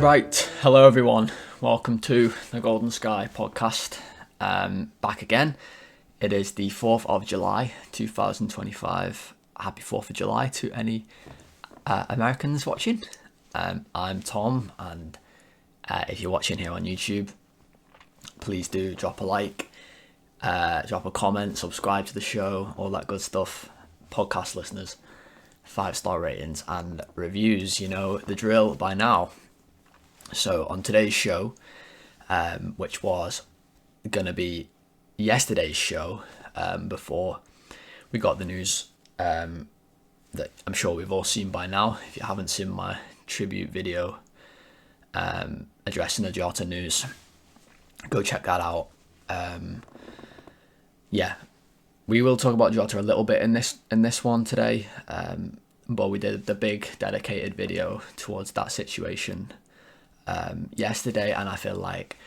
Right, hello everyone. Welcome to the Golden Sky podcast. Back again. It is the 4th of July 2025. Happy 4th of July to any Americans watching. I'm Tom, and if you're watching here on YouTube, please do drop a like, drop a comment, subscribe to the show, all that good stuff. Podcast listeners, 5-star ratings and reviews, you know the drill by now. So on today's show, which was going to be yesterday's show, before we got the news that I'm sure we've all seen by now. If you haven't seen my tribute video addressing the Jota news, go check that out. We will talk about Jota a little bit in this one today, but we did the big dedicated video towards that situation yesterday, and I feel like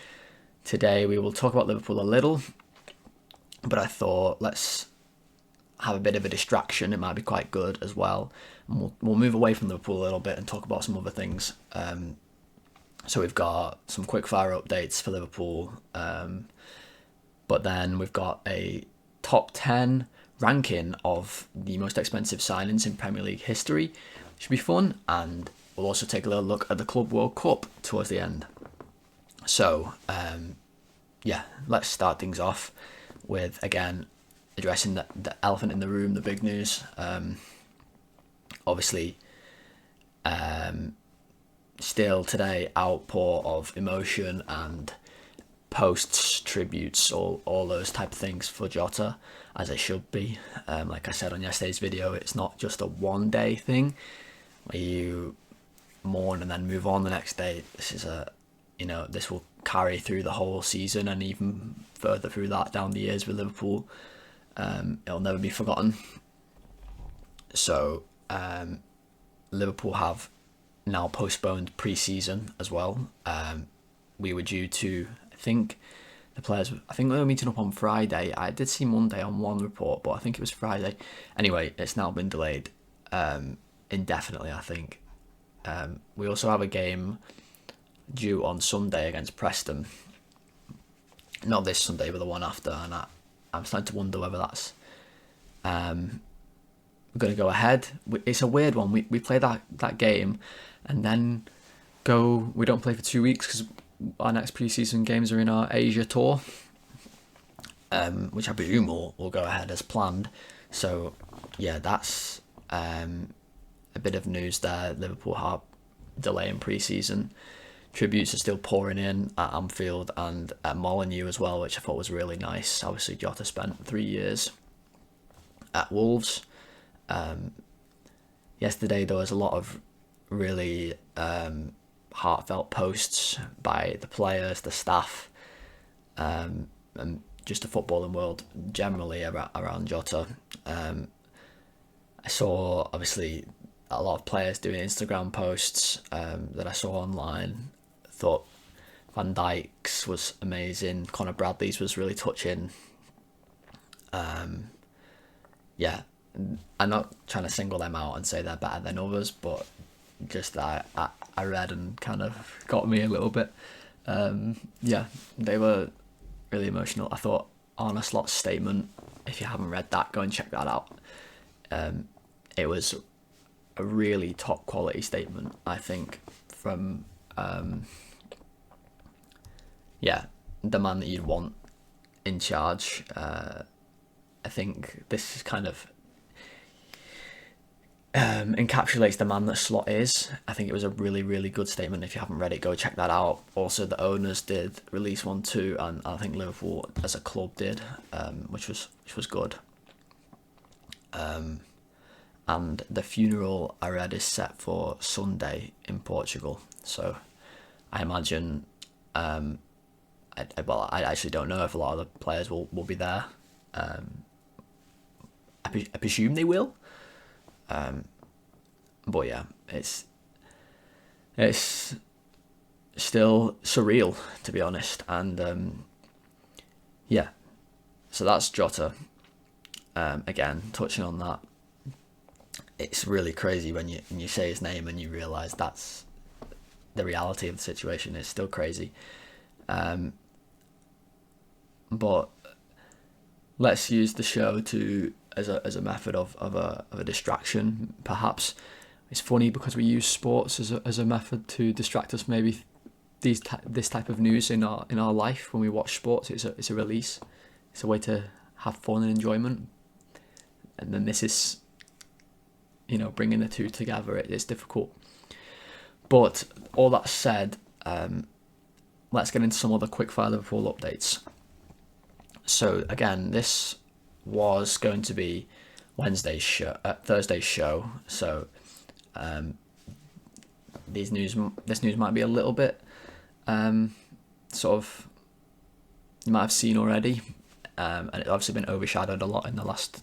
today we will talk about Liverpool a little, but I thought let's have a bit of a distraction. It might be quite good as well, and we'll move away from Liverpool a little bit and talk about some other things. So we've got some quick fire updates for Liverpool, but then we've got a top 10 ranking of the most expensive signings in Premier League history. Should be fun, and we'll also take a little look at the Club World Cup towards the end. So, let's start things off with, again, addressing the elephant in the room, the big news. Obviously, still today, outpour of emotion and posts, tributes, all those type of things for Jota, as it should be. Like I said on yesterday's video, it's not just a one-day thing where you mourn and then move on the next day. This is this will carry through the whole season and even further through that down the years with Liverpool. It'll never be forgotten. So Liverpool have now postponed pre-season as well. We were due to, I think they were meeting up on Friday. I did see Monday on one report, but I think it was Friday. Anyway, it's now been delayed indefinitely, I think. We also have a game due on Sunday against Preston. Not this Sunday, but the one after, and I'm starting to wonder whether that's going to go ahead. It's a weird one. We play that game, and then we don't play for 2 weeks because our next pre-season games are in our Asia tour, which I presume will go ahead as planned. So yeah, that's a bit of news there. Liverpool are delaying pre-season. Tributes are still pouring in at Anfield and at Molineux as well, which I thought was really nice. Obviously, Jota spent 3 years at Wolves. Yesterday there was a lot of really heartfelt posts by the players, the staff, and just the footballing world generally around Jota. I saw obviously a lot of players doing Instagram posts that I saw online. Thought Van Dijk's was amazing. Conor Bradley's was really touching. I'm not trying to single them out and say they're better than others, but just that I read and kind of got me a little bit. They were really emotional. I thought Arne Slot's statement, if you haven't read that, go and check that out. It was a really top quality statement, I think, from the man that you'd want in charge. I think this is kind of encapsulates the man that Slot is. I think it was a really, really good statement. If you haven't read it, go check that out. Also, the owners did release one too, and I think Liverpool as a club did, which was good. And the funeral I read is set for Sunday in Portugal. So I imagine, I actually don't know if a lot of the players will be there. I presume they will. But yeah, it's still surreal, to be honest. And so that's Jota. Again, touching on that, it's really crazy when you say his name and you realise that's the reality of the situation is still crazy. But let's use the show as a method of a distraction. Perhaps it's funny because we use sports as a method to distract us. Maybe this type of news in our life, when we watch sports, it's a release. It's a way to have fun and enjoyment. And then this is, bringing the two together. It's difficult. But all that said, let's get into some other quickfire Liverpool updates. So again, this was going to be Thursday's show. So this news might be a little bit sort of, you might have seen already, and it's obviously been overshadowed a lot in the last,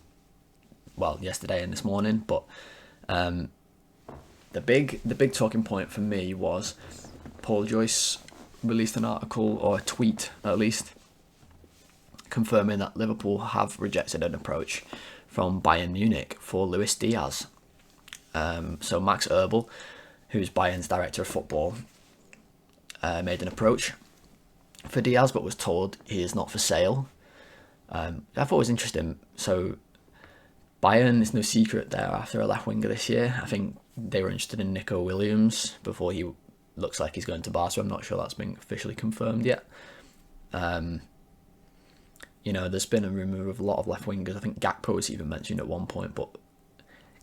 yesterday and this morning. But the big talking point for me was Paul Joyce released an article, or a tweet at least, confirming that Liverpool have rejected an approach from Bayern Munich for Luis Diaz. So Max Erbel, who's Bayern's director of football, made an approach for Diaz, but was told he is not for sale. I thought it was interesting. So Bayern, it's no secret, they're after a left winger this year. I think they were interested in Nico Williams before he looks like he's going to Barca. I'm not sure that's been officially confirmed yet. There's been a rumour of a lot of left wingers. I think Gakpo was even mentioned at one point, but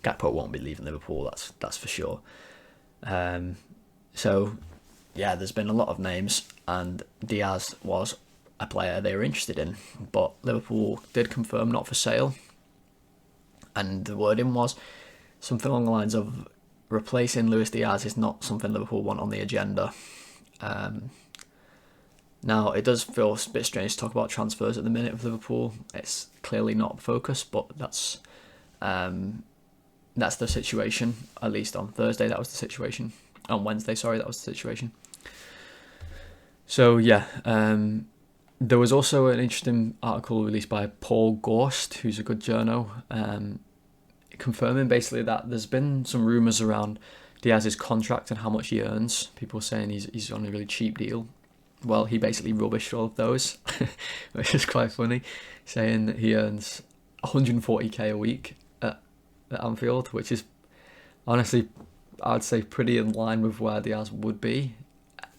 Gakpo won't be leaving Liverpool, that's for sure. There's been a lot of names, and Diaz was a player they were interested in, but Liverpool did confirm not for sale. And the wording was something along the lines of, replacing Luis Diaz is not something Liverpool want on the agenda. Now, it does feel a bit strange to talk about transfers at the minute with Liverpool. It's clearly not focus, but that's the situation. At least on Thursday, that was the situation. On Wednesday, that was the situation. So, there was also an interesting article released by Paul Gorst, who's a good journo, confirming basically that there's been some rumours around Diaz's contract and how much he earns. People saying he's on a really cheap deal. Well, he basically rubbished all of those, which is quite funny, saying that he earns 140k a week at Anfield, which is honestly, I'd say, pretty in line with where Diaz would be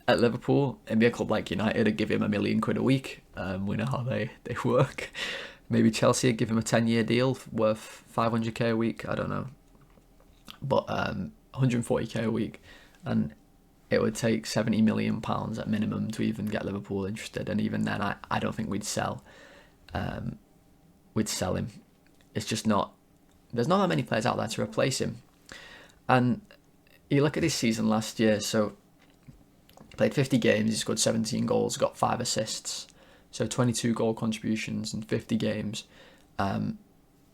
at Liverpool. Maybe a club like United would give him £1 million a week. We know how they work. Maybe Chelsea would give him a 10-year deal worth 500k a week. I don't know. But 140k a week, and it would take £70 million at minimum to even get Liverpool interested. And even then, I don't think we'd sell him. It's just not. There's not that many players out there to replace him. And you look at his season last year. So he played 50 games. He scored 17 goals. Got 5 assists. So 22 goal contributions in 50 games.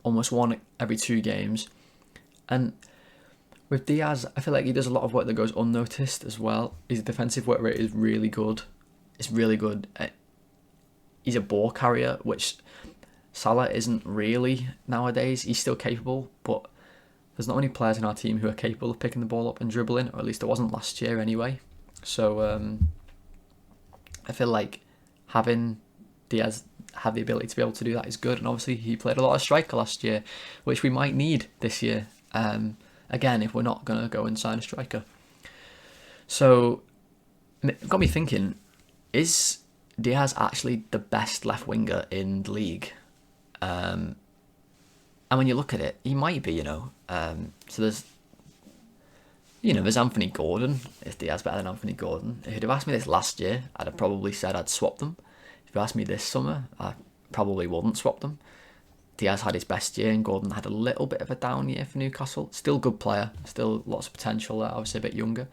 Almost one every 2 games. And with Diaz, I feel like he does a lot of work that goes unnoticed as well. His defensive work rate is really good. It's really good. He's a ball carrier, which Salah isn't really nowadays. He's still capable, but there's not many players in our team who are capable of picking the ball up and dribbling, or at least there wasn't last year anyway. So I feel like having Diaz have the ability to be able to do that is good. And obviously he played a lot of striker last year, which we might need this year. Again, if we're not going to go and sign a striker. So it got me thinking, is Diaz actually the best left winger in the league? And when you look at it, he might be, So there's Anthony Gordon. Is Diaz better than Anthony Gordon? If you'd have asked me this last year, I'd have probably said I'd swap them. If you asked me this summer, I probably wouldn't swap them. Diaz had his best year and Gordon had a little bit of a down year for Newcastle. Still good player, still lots of potential there, obviously a bit younger.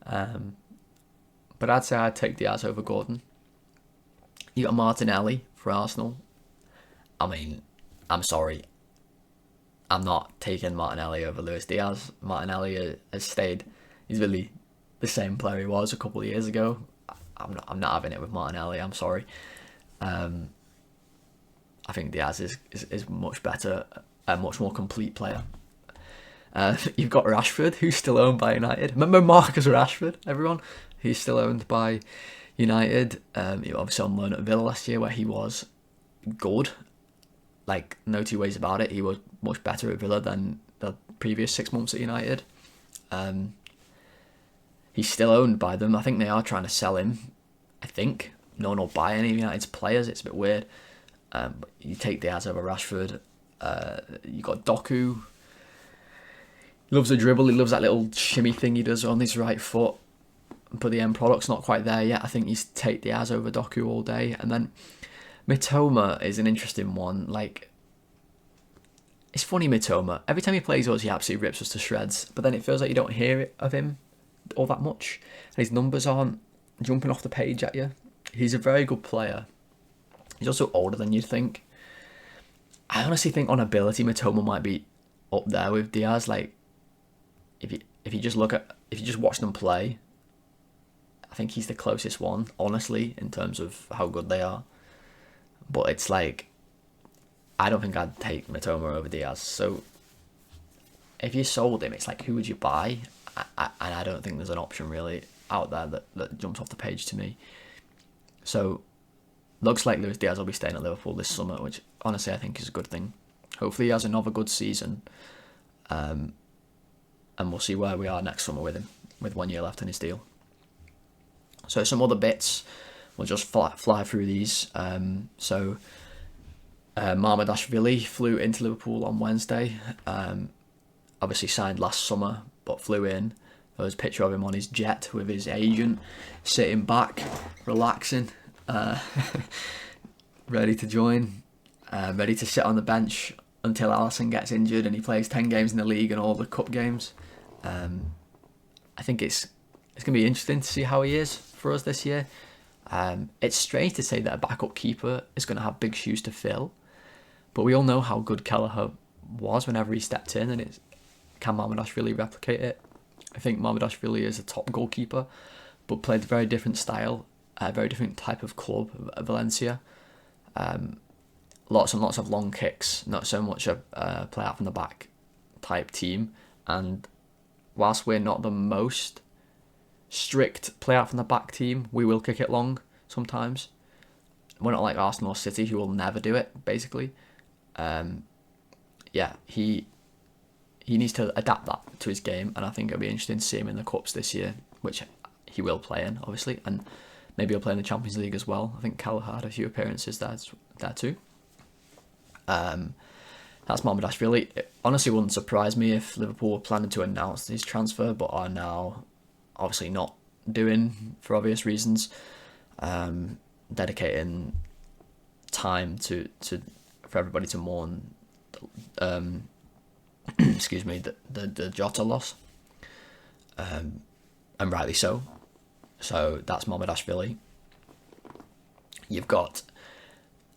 But I'd say I'd take Diaz over Gordon. You got Martinelli for Arsenal. I mean, I'm sorry. I'm not taking Martinelli over Luis Diaz. Martinelli has stayed. He's really the same player he was a couple of years ago. I'm not having it with Martinelli. I'm sorry. I think Diaz is much better, a much more complete player. You've got Rashford, who's still owned by United. Remember Marcus Rashford, everyone? He's still owned by United. He was obviously on loan at Villa last year, where he was good. Like, no two ways about it. He was much better at Villa than the previous 6 months at United. He's still owned by them. I think they are trying to sell him. I think. No one will buy any of United's players. It's a bit weird. But you take Diaz over Rashford. You got Doku. He loves a dribble. He loves that little shimmy thing he does on his right foot. But the end product's not quite there yet. I think he's take Diaz over Doku all day. And then Mitoma is an interesting one. Like, it's funny, Mitoma. Every time he plays us, he absolutely rips us to shreds. But then it feels like you don't hear it of him all that much. And his numbers aren't jumping off the page at you. He's a very good player. He's also older than you'd think. I honestly think on ability, Mitoma might be up there with Diaz. Like, if you just watch them play, I think he's the closest one, honestly, in terms of how good they are. But it's like, I don't think I'd take Mitoma over Diaz. So if you sold him, it's like, who would you buy? And I don't think there's an option really out there that jumps off the page to me. So looks like Luis Diaz will be staying at Liverpool this summer, which honestly I think is a good thing. Hopefully he has another good season. And we'll see where we are next summer with him, with 1 year left in his deal. So some other bits, we'll just fly through these. Mamardashvili flew into Liverpool on Wednesday. Obviously signed last summer, but flew in. There was a picture of him on his jet with his agent, sitting back, relaxing, ready to join, ready to sit on the bench until Alisson gets injured and he plays 10 games in the league and all the cup games. I think it's going to be interesting to see how he is for us this year. It's strange to say that a backup keeper is going to have big shoes to fill, but we all know how good Kelleher was whenever he stepped in, and can Mamardashvili replicate it? I think Mamardashvili is a top goalkeeper, but played a very different style, a very different type of club at Valencia. Lots and lots of long kicks, not so much a play out from the back type team. And whilst we're not the most strict play out from the back team, we will kick it long sometimes. We're not like Arsenal or City, who will never do it, basically. He needs to adapt that to his game, and I think it'll be interesting to see him in the Cups this year, which he will play in, obviously, and maybe he'll play in the Champions League as well. I think Kelleher had a few appearances there too. That's Mamardashvili. It honestly wouldn't surprise me if Liverpool were planning to announce his transfer, but are now obviously not doing, for obvious reasons, dedicating time for everybody to mourn excuse me, the Jota loss, and rightly so. So that's Mamardashvili. You've got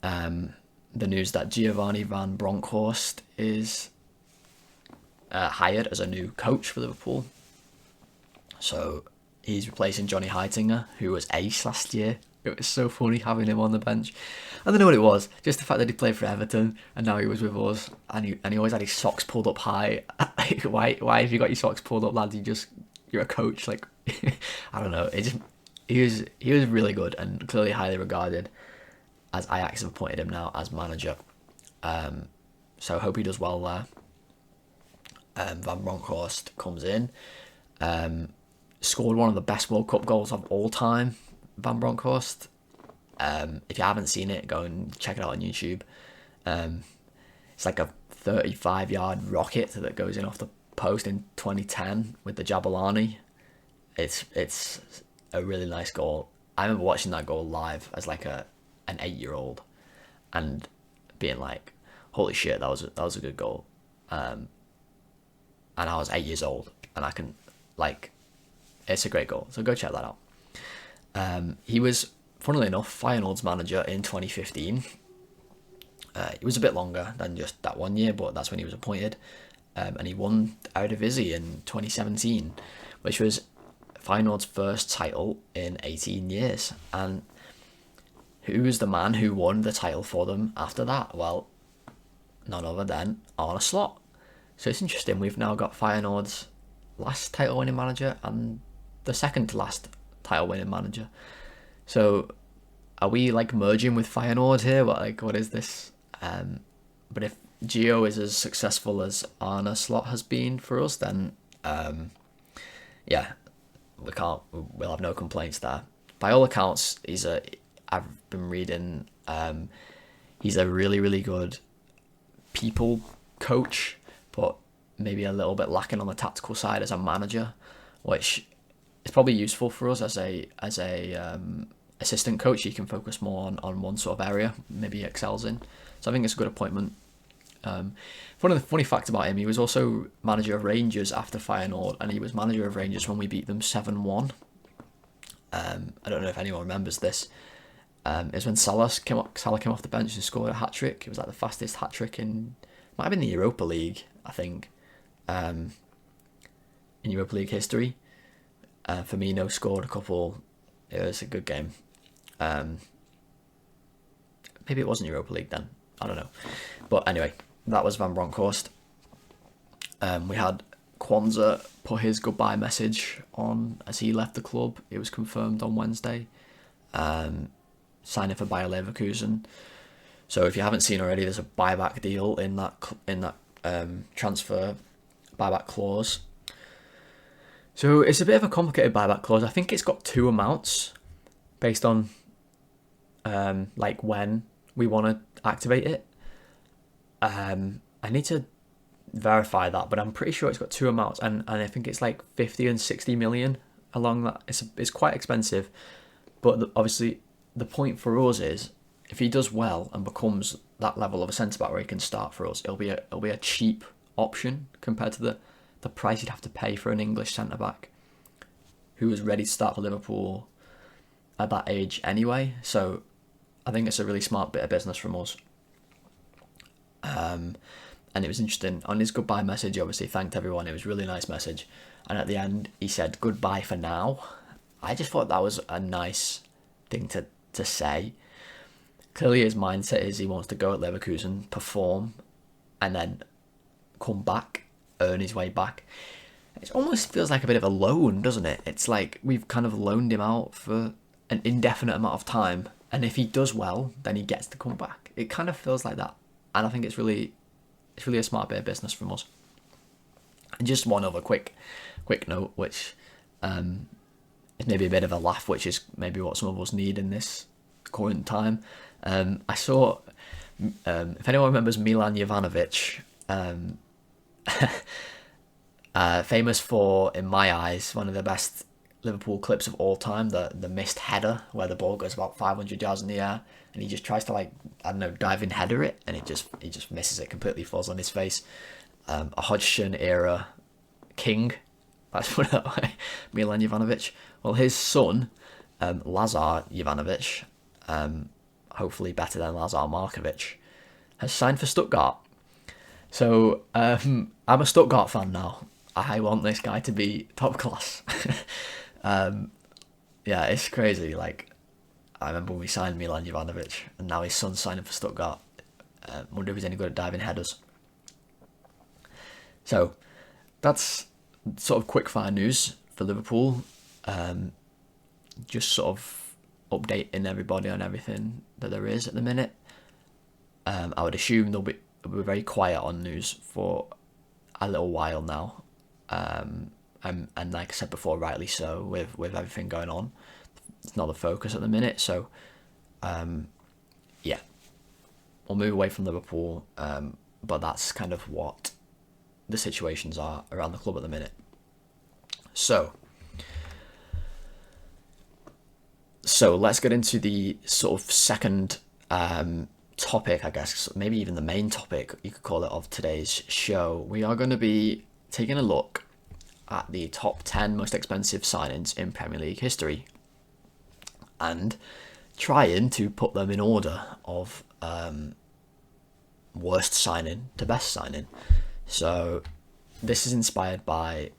the news that Gio Van Bronckhorst is hired as a new coach for Liverpool. So he's replacing Johnny Heitinga, who was ace last year. It was so funny having him on the bench. I don't know what it was, just the fact that he played for Everton and now he was with us, and he always had his socks pulled up high. Why have you got your socks pulled up, lads? You're a coach. Like, I don't know. He was really good and clearly highly regarded, as Ajax have appointed him now as manager. So I hope he does well there. Van Bronckhorst comes in, scored one of the best World Cup goals of all time. Van Bronckhorst. If you haven't seen it, go and check it out on YouTube. It's like a 35-yard rocket that goes in off the post in 2010 with the Jabulani. It's a really nice goal. I remember watching that goal live as like an 8-year-old and being like, holy shit, that was a good goal. And I was 8 years old, and I can, like, it's a great goal. So go check that out. He was, funnily enough, Feyenoord's manager in 2015. It was a bit longer than just that 1 year, but that's when he was appointed. And he won Eredivisie in 2017, which was Feyenoord's first title in 18 years. And who was the man who won the title for them after that? Well, none other than Arne Slot. So it's interesting. We've now got Feyenoord's last title-winning manager and the second to last title-winning manager. So are we like merging with Feyenoord here? What is this? But if Gio is as successful as Arne Slot has been for us, then yeah, we'll have no complaints there. By all accounts, I've been reading, he's a really, really good people coach, but maybe a little bit lacking on the tactical side as a manager, which is probably useful for us as a assistant coach. He can focus more on one sort of area, maybe he excels in. So I think it's a good appointment. One of the funny facts about him, he was also manager of Rangers after Feyenoord, and he was manager of Rangers when we beat them 7-1. I don't know if anyone remembers this. It was when Salah came off the bench and scored a hat-trick. It was like the fastest hat-trick might have been the Europa League, I think, in Europa League history. Firmino scored a couple. It was a good game. Maybe it wasn't Europa League then. I don't know. But anyway, that was Van Bronckhorst. We had Quansah put his goodbye message on as he left the club. It was confirmed on Wednesday. Signing for Bayer Leverkusen. So if you haven't seen already, there's a buyback deal in that transfer buyback clause. So it's a bit of a complicated buyback clause. I think it's got two amounts based on like when we want to activate it. I need to verify that, but I'm pretty sure it's got two amounts, and I think it's like 50 and 60 million along that. It's quite expensive, but obviously the point for us is if he does well and becomes that level of a centre back where he can start for us, it'll be a cheap option compared to the price you'd have to pay for an English centre back who was ready to start for Liverpool at that age anyway. So I think it's a really smart bit of business from us. And it was interesting. On his goodbye message, he obviously thanked everyone. It was a really nice message. And at the end, he said, "Goodbye for now." I just thought that was a nice thing to say. Clearly his mindset is he wants to go at Leverkusen, perform, and then come back, earn his way back. It almost feels like a bit of a loan, doesn't it? It's like we've kind of loaned him out for an indefinite amount of time. And if he does well, then he gets to come back. It kind of feels like that. And I think it's really a smart bit of business from us. And just one other quick note, which is maybe a bit of a laugh, which is maybe what some of us need in this current time. I saw, if anyone remembers Milan Jovanovic, famous for, in my eyes, one of the best Liverpool clips of all time, the missed header where the ball goes about 500 yards in the air and he just tries to dive in header it, and he just misses it completely, falls on his face. A Hodgson era king, let's put it that way, Milan Jovanovic. Well, his son, Lazar Jovanovic, hopefully better than Lazar Markovic, has signed for Stuttgart. So I'm a Stuttgart fan now. I want this guy to be top class. Yeah, it's crazy. Like, I remember when we signed Milan Jovanovic, and now his son's signing for Stuttgart. Wonder if he's any good at diving headers. So that's sort of quick fire news for Liverpool. Just sort of updating everybody on everything that there is at the minute. I would assume they'll be very quiet on news for a little while now. And like I said before, rightly so, with everything going on. It's not the focus at the minute, so yeah, we'll move away from Liverpool, but that's kind of what the situations are around the club at the minute. So let's get into the sort of second topic, I guess, maybe even the main topic, you could call it, of today's show. We are going to be taking a look at the top 10 most expensive signings in Premier League history and trying to put them in order of worst signing to best signing. So this is inspired by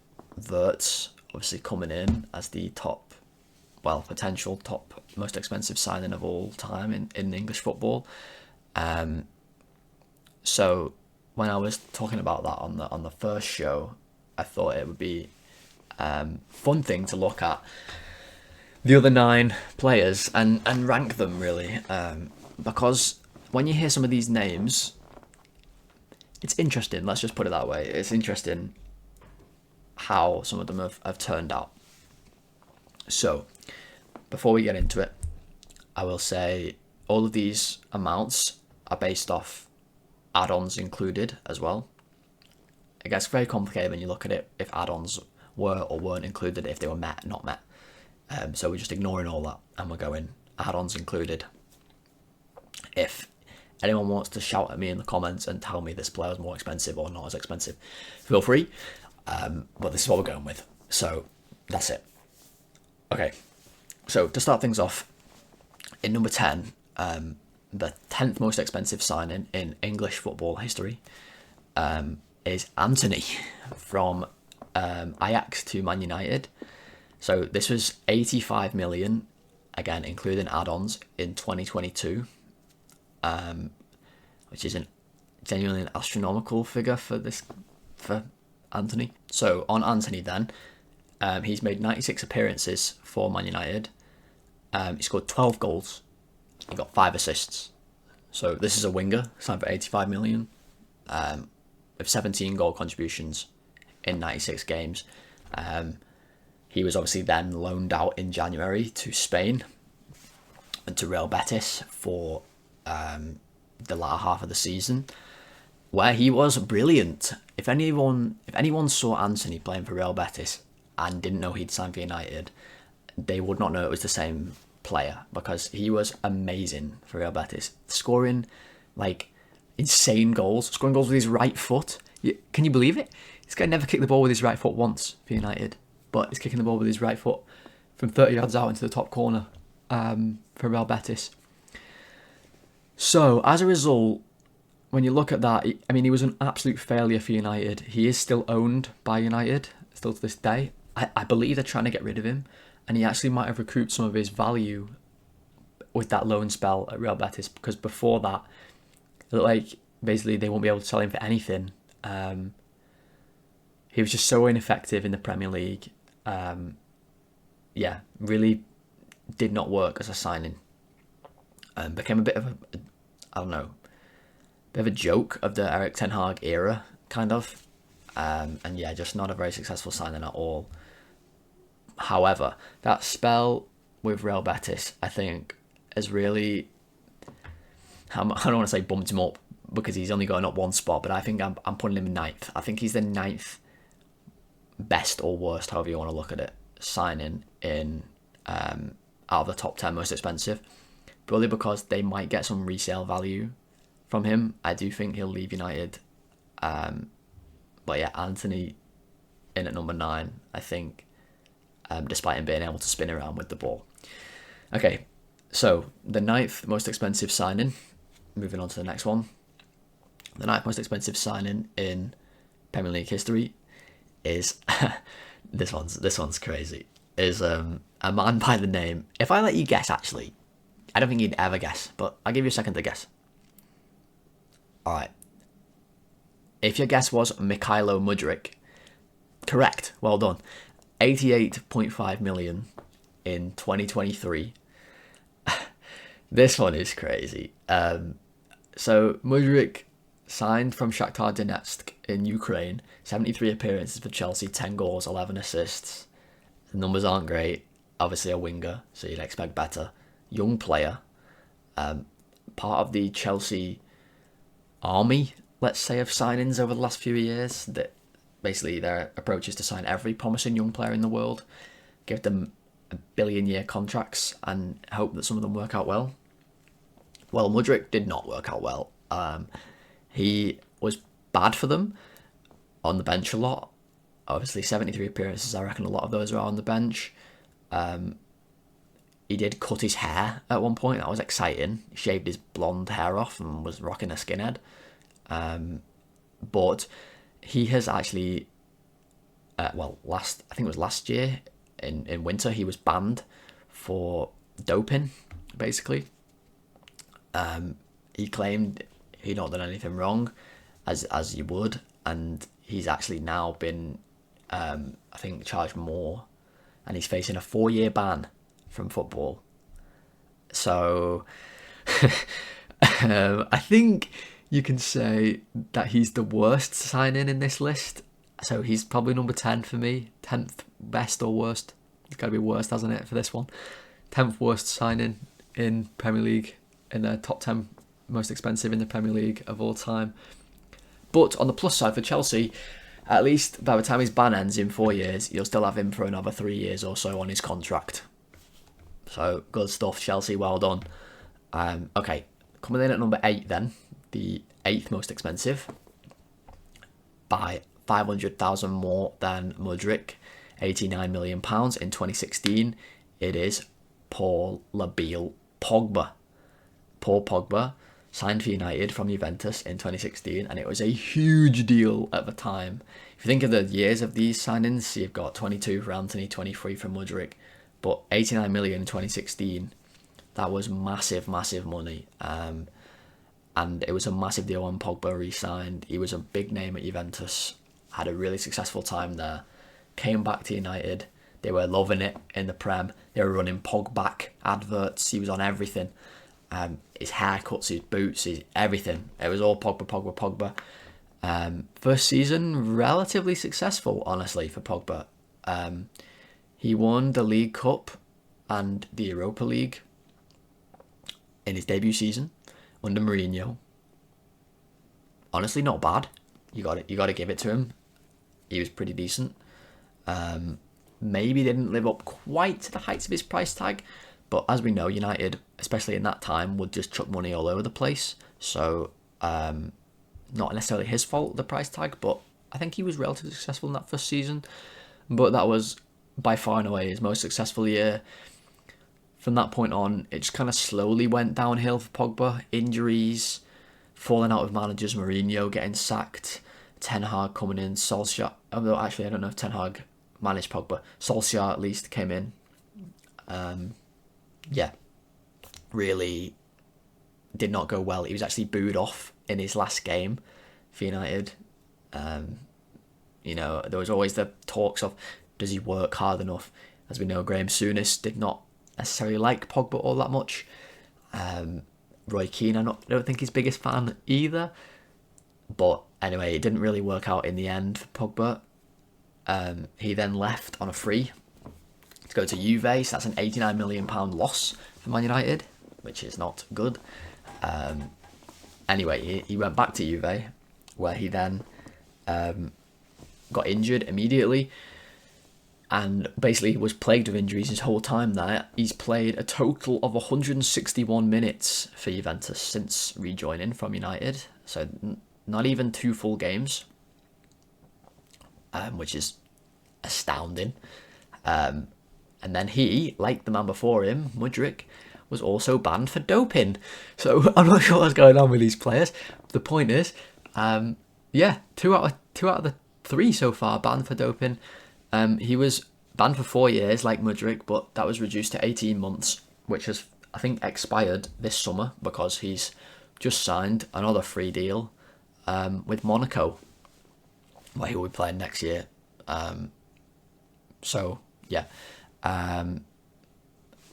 Wirtz, obviously coming in as the potential top most expensive signing of all time in English football. So when I was talking about that on the first show, I thought it would be fun thing to look at the other 9 players and rank them really, because when you hear some of these names, it's interesting. Let's just put it that way. It's interesting how some of them have turned out. So, before we get into it, I will say all of these amounts are based off add-ons included as well. It gets very complicated when you look at it if add-ons were or weren't included, if they were met, not met. So we're just ignoring all that and we're going add-ons included. If anyone wants to shout at me in the comments and tell me this player is more expensive or not as expensive, feel free. But this is what we're going with. So that's it. Okay. So to start things off, in number 10, the 10th most expensive signing in English football history is Antony from Ajax to Man United. So this was 85 million, again including add-ons, in 2022, which is genuinely an astronomical figure for Antony. So on Antony then, he's made 96 appearances for Man United. He scored 12 goals. He got 5 assists. So this is a winger signed for 85 million, with 17 goal contributions in 96 games. He was obviously then loaned out in January to Spain and to Real Betis for the latter half of the season, where he was brilliant. If anyone saw Antony playing for Real Betis and didn't know he'd signed for United, they would not know it was the same player, because he was amazing for Real Betis, scoring like insane goals, scoring goals with his right foot. Can you believe it? This guy never kicked the ball with his right foot once for United, but he's kicking the ball with his right foot from 30 yards out into the top corner for Real Betis. So as a result, when you look at that, I mean, he was an absolute failure for United. He is still owned by United, still to this day. I believe they're trying to get rid of him, and he actually might have recouped some of his value with that loan spell at Real Betis, because before that, it looked like basically they won't be able to sell him for anything. He was just so ineffective in the Premier League. Really did not work as a signing. Became a bit of bit of a joke of the Erik ten Hag era, kind of. Just not a very successful signing at all. However, that spell with Real Betis, I think, has really, I don't want to say bumped him up, because he's only going up one spot, but I think I'm putting him 9th. I think he's the 9th best or worst, however you want to look at it, signing in out of the top 10 most expensive, purely because they might get some resale value from him. I do think he'll leave United. But yeah, Antony in at number 9, I think, despite him being able to spin around with the ball. Okay, so the 9th most expensive signing, moving on to the next one. The 9th most expensive signing in Premier League history is this one's crazy. Is a man by the name. If I let you guess, actually, I don't think you'd ever guess, but I'll give you a second to guess. All right. If your guess was Mykhailo Mudryk, correct. Well done. 88.5 million in 2023. This one is crazy. So Mudryk signed from Shakhtar Donetsk in Ukraine. 73 appearances for Chelsea, 10 goals, 11 assists. The numbers aren't great. Obviously a winger, so you'd expect better. Young player. Part of the Chelsea army, let's say, of signings over the last few years. That basically their approach is to sign every promising young player in the world, give them a billion-year contracts, and hope that some of them work out well. Well, Mudryk did not work out well. He was bad for them on the bench a lot. Obviously, 73 appearances, I reckon a lot of those are on the bench. He did cut his hair at one point. That was exciting. He shaved his blonde hair off and was rocking a skinhead. But he has actually, I think it was last year in winter, he was banned for doping, basically. He claimed he'd not done anything wrong. as you would, and he's actually now been, I think, charged more, and he's facing a 4-year ban from football. So I think you can say that he's the worst signing in this list. So he's probably number 10 for me. 10th best or worst. It's got to be worst, hasn't it, for this one? 10th worst signing in Premier League, in the top 10 most expensive in the Premier League of all time. But on the plus side for Chelsea, at least by the time his ban ends in 4 years, you'll still have him for another 3 years or so on his contract. So good stuff, Chelsea, well done. Okay, coming in at number 8 then, the 8th most expensive, by 500,000 more than Mudryk, £89 million in 2016. It is Paul Labile Pogba. Paul Pogba signed for United from Juventus in 2016, and it was a huge deal at the time. If you think of the years of these signings, you've got 22 for Anthony, 23 for Mudryk, but 89 million in 2016, that was massive, massive money. And it was a massive deal when Pogba re-signed. He was a big name at Juventus, had a really successful time there, came back to United. They were loving it in the Prem. They were running Pogback adverts. He was on everything. His haircuts, his boots, his everything. It was all Pogba, Pogba, Pogba. First season, relatively successful, honestly, for Pogba. He won the League Cup and the Europa League in his debut season under Mourinho. Honestly, not bad. You got to give it to him. He was pretty decent. Maybe didn't live up quite to the heights of his price tag, but as we know, United, especially in that time, would just chuck money all over the place. So, not necessarily his fault, the price tag, but I think he was relatively successful in that first season. But that was by far and away his most successful year. From that point on, it just kind of slowly went downhill for Pogba. Injuries, falling out with managers, Mourinho getting sacked, Ten Hag coming in, Solskjaer. Although actually, I don't know if Ten Hag managed Pogba. Solskjaer at least came in. Really did not go well. He was actually booed off in his last game for United. There was always the talks of, does he work hard enough? As we know, Graham Souness did not necessarily like Pogba all that much. Roy Keane, I don't think he's biggest fan either. But anyway, it didn't really work out in the end for Pogba. He then left on a free to go to Juve, so that's an £89 million loss for Man United, which is not good. Anyway, he went back to Juve, where he then got injured immediately, and basically was plagued with injuries his whole time there. He's played a total of 161 minutes for Juventus since rejoining from United, so not even 2 full games, which is astounding. And then he, like the man before him, Mudryk, was also banned for doping. So I'm not sure what's going on with these players. The point is, 2 out of the 3 so far banned for doping. He was banned for 4 years, like Mudryk, but that was reduced to 18 months, which has, I think, expired this summer because he's just signed another free deal with Monaco, where he will be playing next year. I'm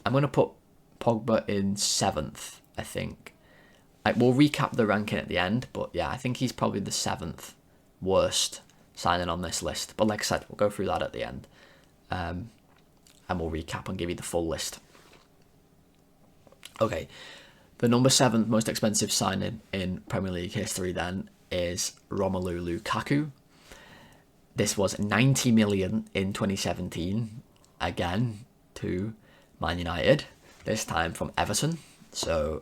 going to put Pogba in 7th, I think. We'll recap the ranking at the end, but yeah, I think he's probably the 7th worst signing on this list. But like I said, we'll go through that at the end. And we'll recap and give you the full list. Okay, the number 7th most expensive signing in Premier League history then is Romelu Lukaku. This was 90 million in 2017, again to Man United, this time from Everton. So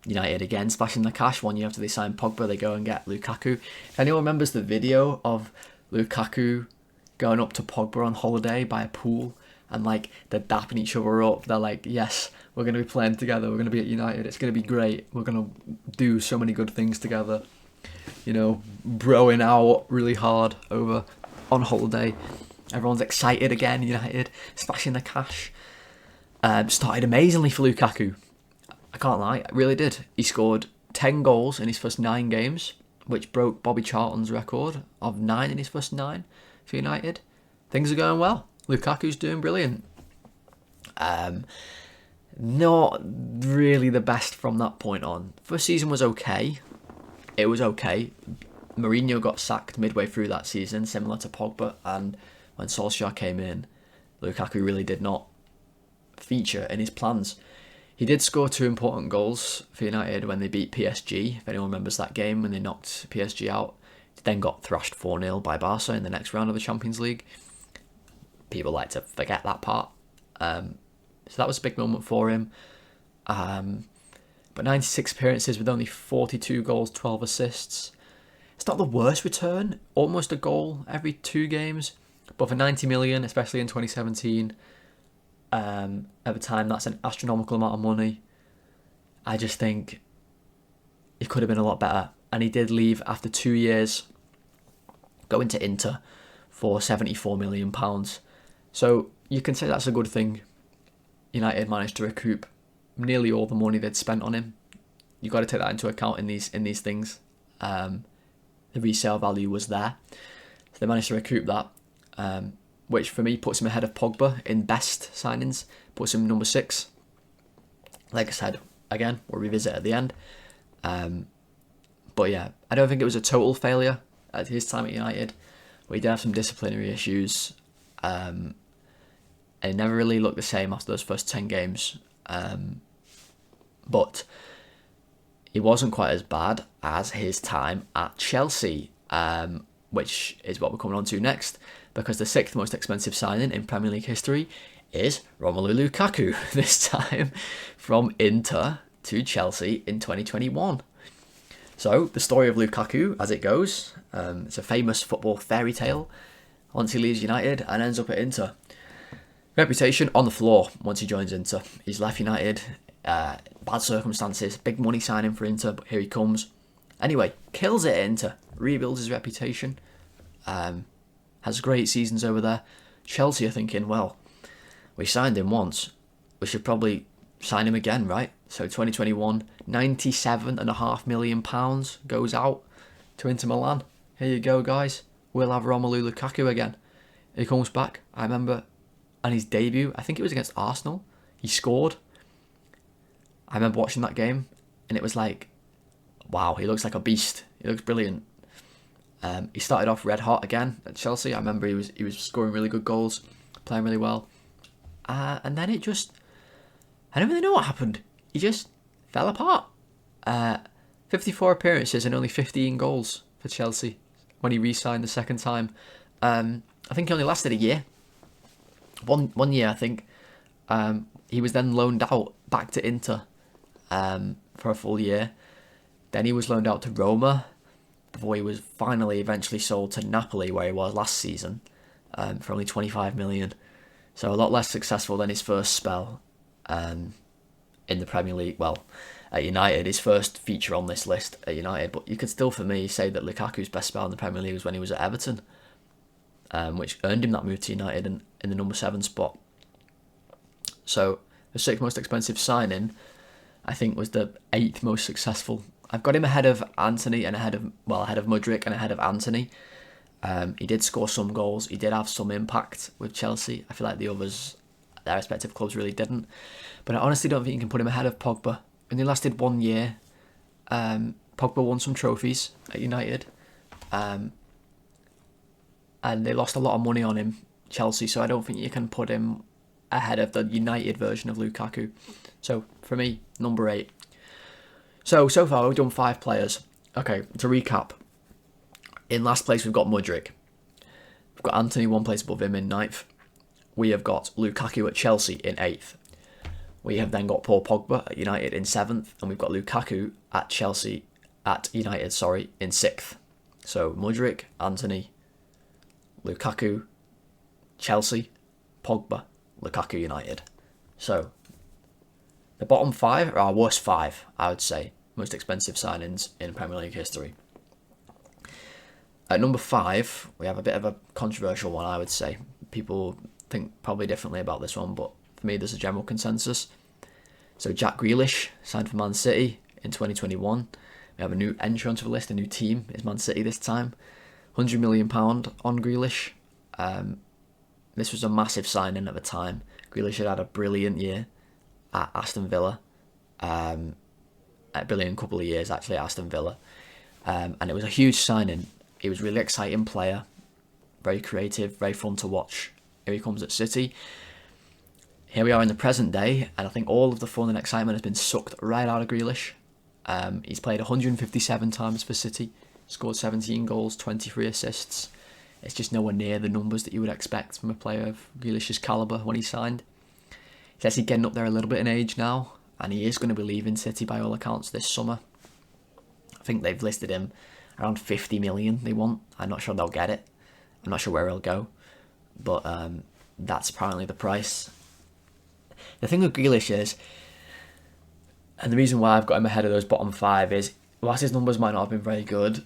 United again splashing the cash. 1 year after they signed Pogba, they go and get Lukaku. If anyone remembers the video of Lukaku going up to Pogba on holiday by a pool, and like they're dapping each other up, they're like, yes, we're going to be playing together, we're going to be at United, it's going to be great, we're going to do so many good things together, broing out really hard over on holiday. Everyone's excited again. United splashing the cash. Started amazingly for Lukaku. I can't lie, it really did. He scored 10 goals in his first 9 games. which broke Bobby Charlton's record of 9 in his first 9 for United. Things are going well. Lukaku's doing brilliant. Not really the best from that point on. First season was okay. It was okay. Mourinho got sacked midway through that season, similar to Pogba, and when Solskjaer came in, Lukaku really did not feature in his plans. He did score 2 important goals for United when they beat PSG, if anyone remembers that game when they knocked PSG out. He then got thrashed 4-0 by Barca in the next round of the Champions League. People like to forget that part. So that was a big moment for him. But 96 appearances with only 42 goals, 12 assists. It's not the worst return, almost a goal every 2 games. But for 90 million, especially in 2017, at the time, that's an astronomical amount of money. I just think it could have been a lot better. And he did leave after 2 years, going to Inter for £74 million. So you can say that's a good thing. United managed to recoup nearly all the money they'd spent on him. You've got to take that into account in these things. The resale value was there. So they managed to recoup that, which for me puts him ahead of Pogba in best signings, puts him number 6. Like I said, again, we'll revisit at the end. But yeah, I don't think it was a total failure at his time at United. We did have some disciplinary issues. And it never really looked the same after those first 10 games. But it wasn't quite as bad as his time at Chelsea, which is what we're coming on to next, because the 6th most expensive signing in Premier League history is Romelu Lukaku, this time from Inter to Chelsea in 2021. So, the story of Lukaku, as it goes, it's a famous football fairy tale once he leaves United and ends up at Inter. Reputation on the floor once he joins Inter. He's left United, bad circumstances, big money signing for Inter, but here he comes. Anyway, kills it at Inter, rebuilds his reputation, has great seasons over there. Chelsea are thinking, well, we signed him once, we should probably sign him again, right? So 2021, £97.5 million goes out to Inter Milan. Here you go, guys. We'll have Romelu Lukaku again. He comes back. I remember on his debut, I think it was against Arsenal, he scored. I remember watching that game, and it was like, wow, he looks like a beast. He looks brilliant. He started off red hot again at Chelsea. I remember he was scoring really good goals, playing really well. And then it just, I don't really know what happened. He just fell apart. 54 appearances and only 15 goals for Chelsea when he re-signed the second time. I think he only lasted a year. One year, I think. He was then loaned out back to Inter for a full year. Then he was loaned out to Roma before he was finally eventually sold to Napoli, where he was last season, for only 25 million. So a lot less successful than his first spell in the Premier League. Well, at United, his first feature on this list at United. But you could still, for me, say that Lukaku's best spell in the Premier League was when he was at Everton, which earned him that move to United in the number 7 spot. So the 6th most expensive signing, I think, was the 8th most successful. I've got him ahead of Antony and ahead of Mudryk and ahead of Antony. He did score some goals. He did have some impact with Chelsea. I feel like the others, their respective clubs, really didn't. But I honestly don't think you can put him ahead of Pogba. And he lasted 1 year. Pogba won some trophies at United. And they lost a lot of money on him, Chelsea. So I don't think you can put him ahead of the United version of Lukaku. So for me, number 8. So far we've done 5 players. Okay, to recap. In last place we've got Mudryk. We've got Antony 1 place above him in 9th. We have got Lukaku at Chelsea in 8th. We have then got Paul Pogba at United in 7th. And we've got Lukaku at United in 6th. So Mudryk, Antony, Lukaku, Chelsea, Pogba, Lukaku, United. So the bottom 5 are our worst 5, I would say. Most expensive signings in Premier League history. At number 5, we have a bit of a controversial one, I would say. People think probably differently about this one, but for me, there's a general consensus. So Jack Grealish signed for Man City in 2021. We have a new entry onto the list, a new team. It's Man City this time. £100 million on Grealish. This was a massive signing at the time. Grealish had a brilliant year at Aston Villa. A brilliant couple of years actually at Aston Villa. And it was a huge signing. He was a really exciting player. Very creative, very fun to watch. Here he comes at City. Here we are in the present day, and I think all of the fun and excitement has been sucked right out of Grealish. He's played 157 times for City, scored 17 goals, 23 assists. It's just nowhere near the numbers that you would expect from a player of Grealish's calibre when he signed. He's actually getting up there a little bit in age now, and he is going to be leaving City by all accounts this summer. I think they've listed him around 50 million they want. I'm not sure they'll get it. I'm not sure where he'll go, but that's apparently the price. The thing with Grealish is, and the reason why I've got him ahead of those bottom five is, whilst his numbers might not have been very good,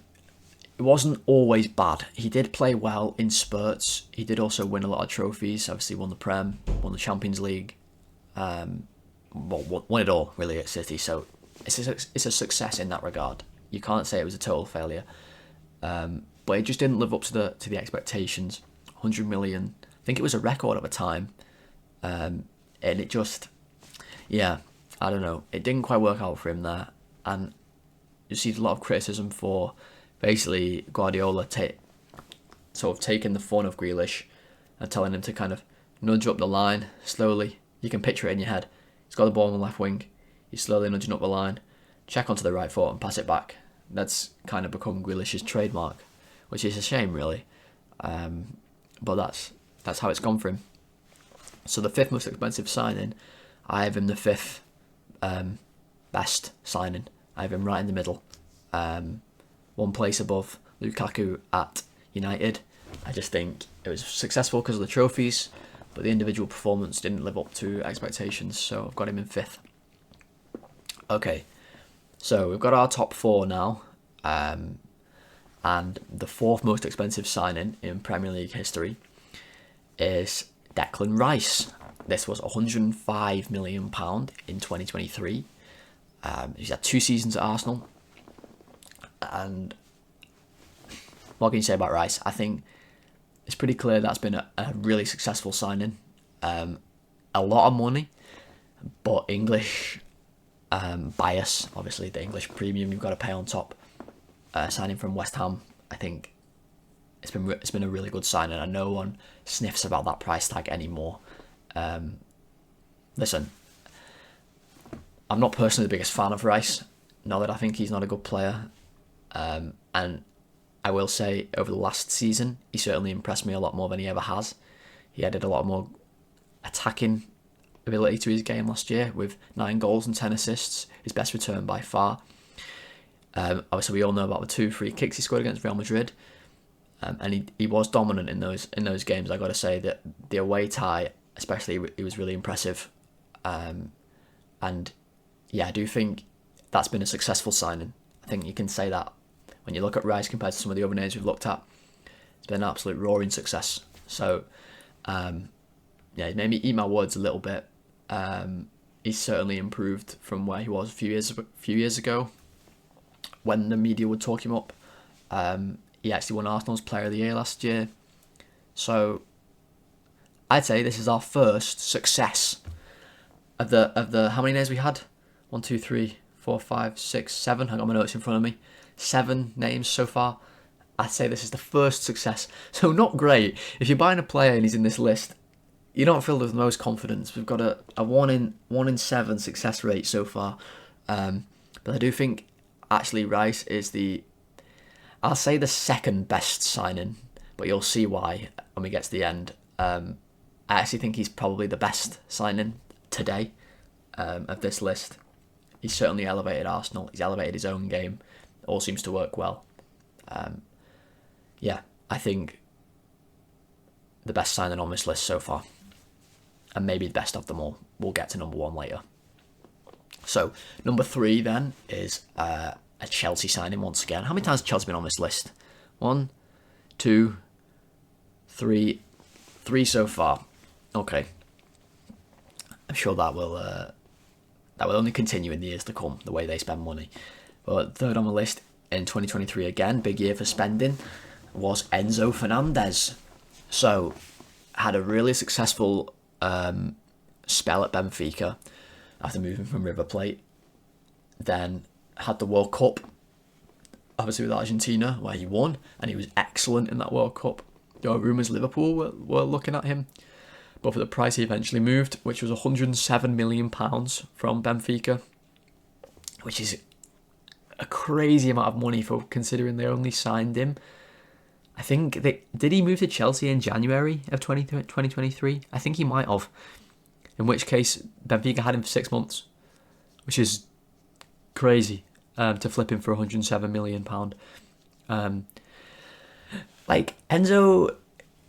it wasn't always bad. He did play well in spurts. He did also win a lot of trophies. Obviously won the Prem, won the Champions League, won it all really at City. So it's a success in that regard. You can't say it was a total failure, but it just didn't live up to the expectations. 100 million, I think it was a record at the time, and it just, yeah, I don't know. It didn't quite work out for him there, and you see a lot of criticism for basically Guardiola sort of taking the fun of Grealish and telling him to kind of nudge up the line slowly. You can picture it in your head. He's got the ball on the left wing. He's slowly nudging up the line, check onto the right foot and pass it back. That's kind of become Grealish's trademark, which is a shame really. But that's how it's gone for him. So the fifth most expensive signing, I have him the fifth best signing. I have him right in the middle. One place above Lukaku at United. I just think it was successful because of the trophies, but the individual performance didn't live up to expectations, so I've got him in fifth. Okay, so we've got our top four now, and the fourth most expensive signing in Premier League history is Declan Rice. This was £105 million in 2023. He's had 2 seasons at Arsenal. And what can you say about Rice? I think it's pretty clear that's been a really successful signing. A lot of money, but English bias, obviously the English premium you've got to pay on top. Signing from West Ham, I think it's been a really good signing, and no one sniffs about that price tag anymore. Listen, I'm not personally the biggest fan of Rice, not that I think he's not a good player. And I will say over the last season, he certainly impressed me a lot more than he ever has. He added a lot more attacking ability to his game last year with 9 goals and 10 assists, his best return by far. Obviously, we all know about the 2 free kicks he scored against Real Madrid, and he was dominant in those games. I got to say that the away tie, especially, he was really impressive. And yeah, I do think that's been a successful signing. I think you can say that when you look at Rice compared to some of the other names we've looked at. It's been an absolute roaring success. So, yeah, it made me eat my words a little bit. He's certainly improved from where he was a few years ago when the media would talk him up. He actually won Arsenal's Player of the Year last year. So, I'd say this is our first success of the how many names we had? 1, 2, 3, 4, 5, 6, 7. I got my notes in front of me. 7 names so far. I'd say this is the first success. So not great. If you're buying a player and he's in this list, you don't feel with the most confidence. We've got a 1 in 7 success rate so far. But I do think actually Rice is I'll say the second best signing, but you'll see why when we get to the end. I actually think he's probably the best signing today of this list. He's certainly elevated Arsenal. He's elevated his own game. It all seems to work well. Yeah, I think the best signing on this list so far. And maybe the best of them all. We'll get to number 1 later. So, number 3 then is a Chelsea signing once again. How many times has Chelsea been on this list? 1, 2, 3. 3 so far. Okay. I'm sure that will only continue in the years to come, the way they spend money. But third on the list in 2023 again, big year for spending, was Enzo Fernandez. So, had a really successful spell at Benfica after moving from River Plate. Then had the World Cup, obviously with Argentina, where he won, and he was excellent in that World Cup. There were rumours Liverpool were looking at him, but for the price he eventually moved, which was £107 million from Benfica, which is a crazy amount of money for considering they only signed him. I think did he move to Chelsea in January of 2023? I think he might have. In which case, Benfica had him for 6 months, which is crazy to flip him for £107 million. Enzo,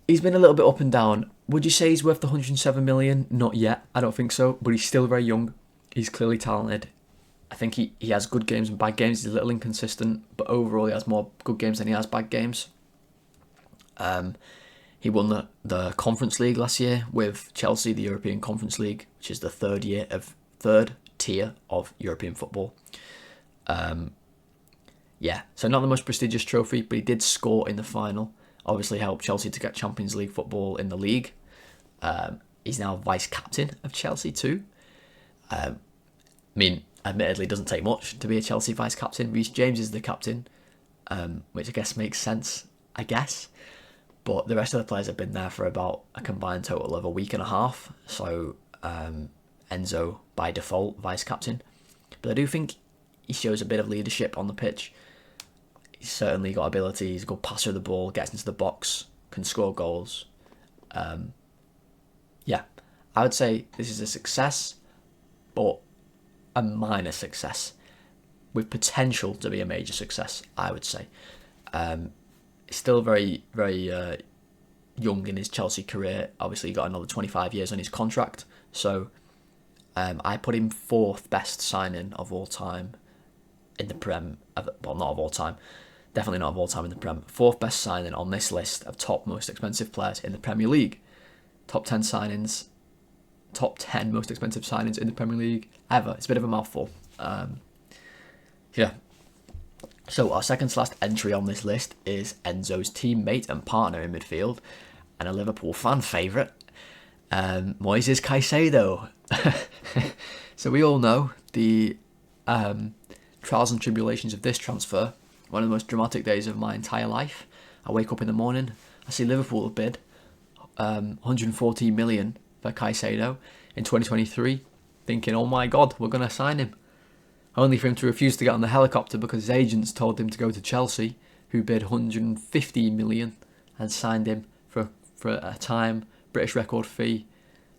he's been a little bit up and down. Would you say he's worth the £107 million? Not yet. I don't think so. But he's still very young. He's clearly talented. I think he has good games and bad games. He's a little inconsistent, but overall he has more good games than he has bad games. He won the Conference League last year with Chelsea, the European Conference League, which is the third tier of European football. So not the most prestigious trophy, but he did score in the final. Obviously helped Chelsea to get Champions League football in the league. He's now vice-captain of Chelsea too. Admittedly, it doesn't take much to be a Chelsea vice-captain. Reece James is the captain, which I guess makes sense, But the rest of the players have been there for about a combined total of a week and a half. So Enzo, by default, vice-captain. But I do think he shows a bit of leadership on the pitch. He's certainly got ability. He's a good passer of the ball, gets into the box, can score goals. I would say this is a success, but a minor success with potential to be a major success, I would say. Still very, very young in his Chelsea career. Obviously, he got another 25 years on his contract. So I put him fourth best signing of all time in the Prem. Well, not of all time. Definitely not of all time in the Prem. Fourth best signing on this list of top most expensive players in the Premier League. Top 10 most expensive signings in the Premier League ever. It's a bit of a mouthful. So our second to last entry on this list is Enzo's teammate and partner in midfield, and a Liverpool fan favourite, Moises Caicedo. So we all know the trials and tribulations of this transfer. One of the most dramatic days of my entire life. I wake up in the morning, I see Liverpool bid 114 million for Caicedo in 2023, thinking, oh my God, we're going to sign him. Only for him to refuse to get on the helicopter because his agents told him to go to Chelsea, who bid 150 million and signed him for a time, British record fee,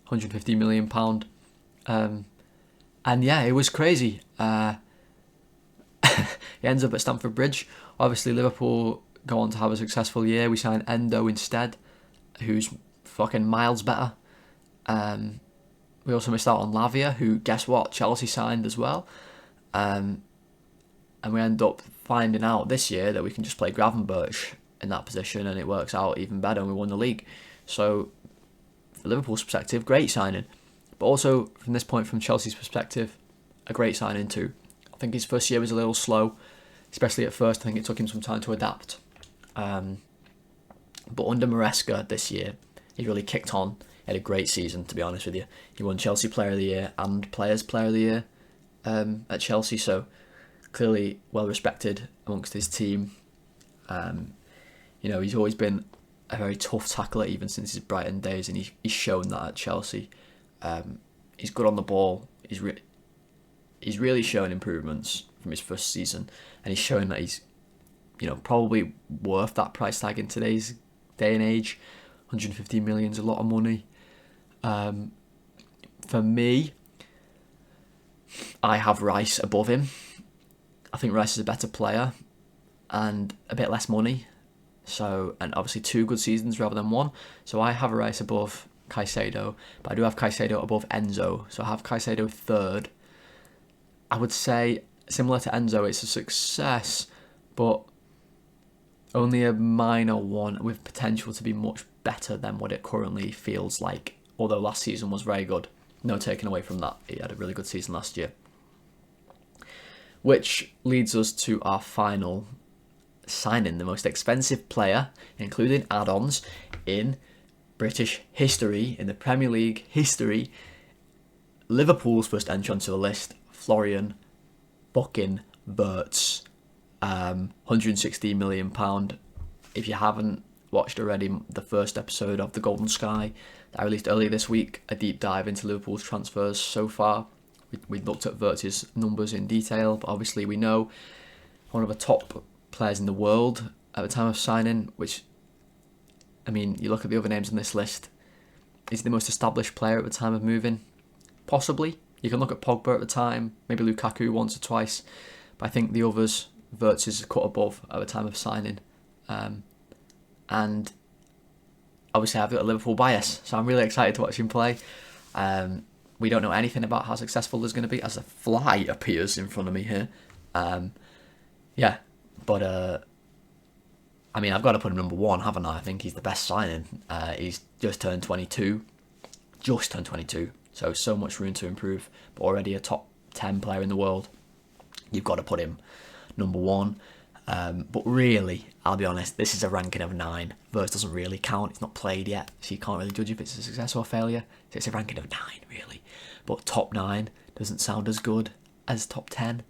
£150 million. It was crazy. He ends up at Stamford Bridge. Obviously, Liverpool go on to have a successful year. We signed Endo instead, who's fucking miles better. We also missed out on Lavia, who, guess what, Chelsea signed as well. And we end up finding out this year that we can just play Gravenberch in that position, and it works out even better, and we won the league. So, from Liverpool's perspective, great signing. But also, from this point, from Chelsea's perspective, a great signing too. I think his first year was a little slow, especially at first. I think it took him some time to adapt. But under Maresca this year, he really kicked on. He had a great season, to be honest with you. He won Chelsea Player of the Year and Players Player of the Year at Chelsea, so clearly well respected amongst his team. He's always been a very tough tackler even since his Brighton days, and he's shown that at Chelsea. He's good on the ball. He's really shown improvements from his first season, and he's shown that he's probably worth that price tag in today's day and age. 150 million is a lot of money. For me, I have Rice above him. I think Rice is a better player and a bit less money. So, and obviously 2 good seasons rather than 1. So I have Rice above Caicedo, but I do have Caicedo above Enzo. So I have Caicedo third. I would say, similar to Enzo, it's a success, but only a minor one with potential to be much better than what it currently feels like. Although last season was very good. No taking away from that. He had a really good season last year. which leads us to our final signing, the most expensive player, including add-ons, in British history, in the Premier League history. Liverpool's first entry onto the list, Florian fucking Wirtz, £116 million. If you haven't watched already the first episode of The Golden Sky that I released earlier this week, a deep dive into Liverpool's transfers so far. We looked at Wirtz's numbers in detail, but obviously we know one of the top players in the world at the time of signing, which, I mean, you look at the other names on this list, is the most established player at the time of moving? Possibly. You can look at Pogba at the time, maybe Lukaku once or twice, but I think the others, Wirtz is cut above at the time of signing. And obviously I've got a Liverpool bias, so I'm really excited to watch him play. We don't know anything about how successful there's going to be, as a fly appears in front of me here. But I mean, I've got to put him number one, haven't I? I think he's the best signing. He's just turned 22, so much room to improve, but already a top 10 player in the world. You've got to put him number one. But really, I'll be honest, this is a ranking of 9. Wirtz doesn't really count. It's not played yet, so you can't really judge if it's a success or a failure. So it's a ranking of 9, really. But top 9 doesn't sound as good as top 10.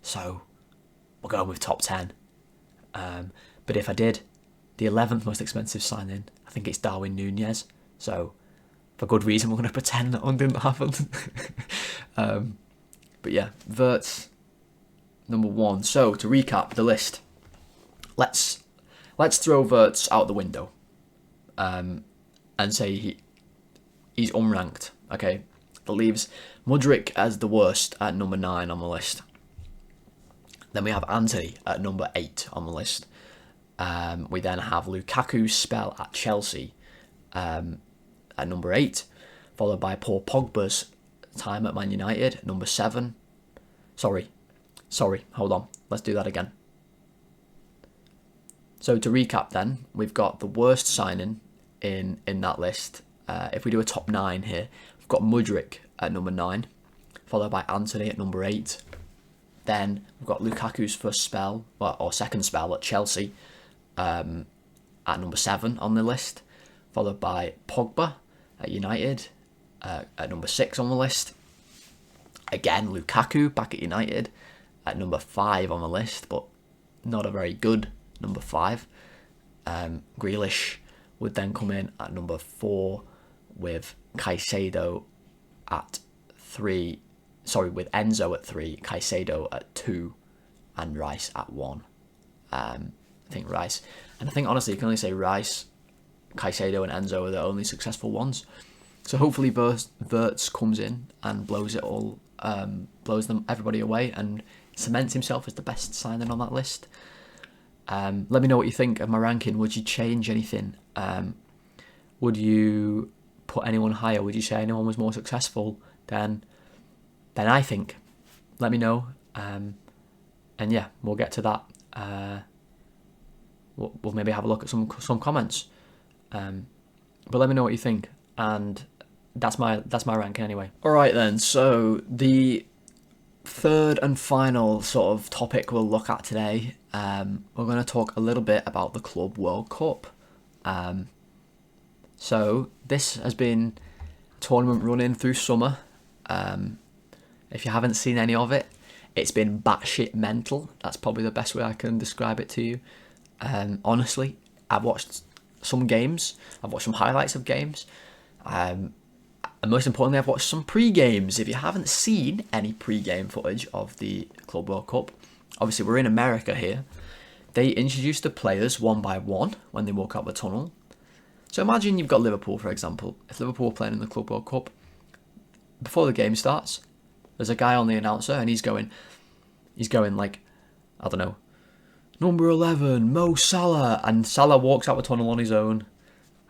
So we're going with top 10. But if I did, the 11th most expensive signing, I think it's Darwin Núñez. So for good reason, we're going to pretend that one didn't happen. But yeah, Wirtz, number one. So to recap the list, let's throw Wirtz out the window, and say he's unranked. Okay, that leaves Mudryk as the worst at number 9 on the list. Then we have Antony at number 8 on the list. We then have Lukaku's spell at Chelsea at number 8, followed by Paul Pogba's time at Man United at number 7. Sorry, hold on. Let's do that again. So to recap then, we've got the worst signing in that list. If we do a top 9 here, we've got Mudryk at number 9, followed by Antony at number 8. Then we've got Lukaku's first spell, or second spell at Chelsea at number 7 on the list, followed by Pogba at United at number 6 on the list. Again, Lukaku back at United at number 5 on the list, but not a very good number 5. Grealish would then come in at number 4 with Caicedo at 3. Sorry, with Enzo at 3, Caicedo at 2, and Rice at 1. I think Rice, and I think honestly you can only say Rice, Caicedo and Enzo are the only successful ones. So hopefully Wirtz comes in and blows everybody away and cements himself as the best signing on that list. Let me know what you think of my ranking. Would you change anything? Would you put anyone higher? Would you say anyone was more successful than I think? Let me know. And yeah, we'll get to that. We'll maybe have a look at some comments. But let me know what you think. And that's my ranking anyway. All right then. So the third and final sort of topic we'll look at today, we're going to talk a little bit about the Club World Cup. So this has been a tournament running through summer. If you haven't seen any of it, it's been batshit mental. That's probably the best way I can describe it to you. Honestly, I've watched some games. I've watched some highlights of games. And most importantly, I've watched some pre-games. If you haven't seen any pre-game footage of the Club World Cup, obviously we're in America here. They introduce the players one by one when they walk out the tunnel. So imagine you've got Liverpool, for example. If Liverpool are playing in the Club World Cup, before the game starts, there's a guy on the announcer and he's going like, I don't know, number 11, Mo Salah. And Salah walks out the tunnel on his own.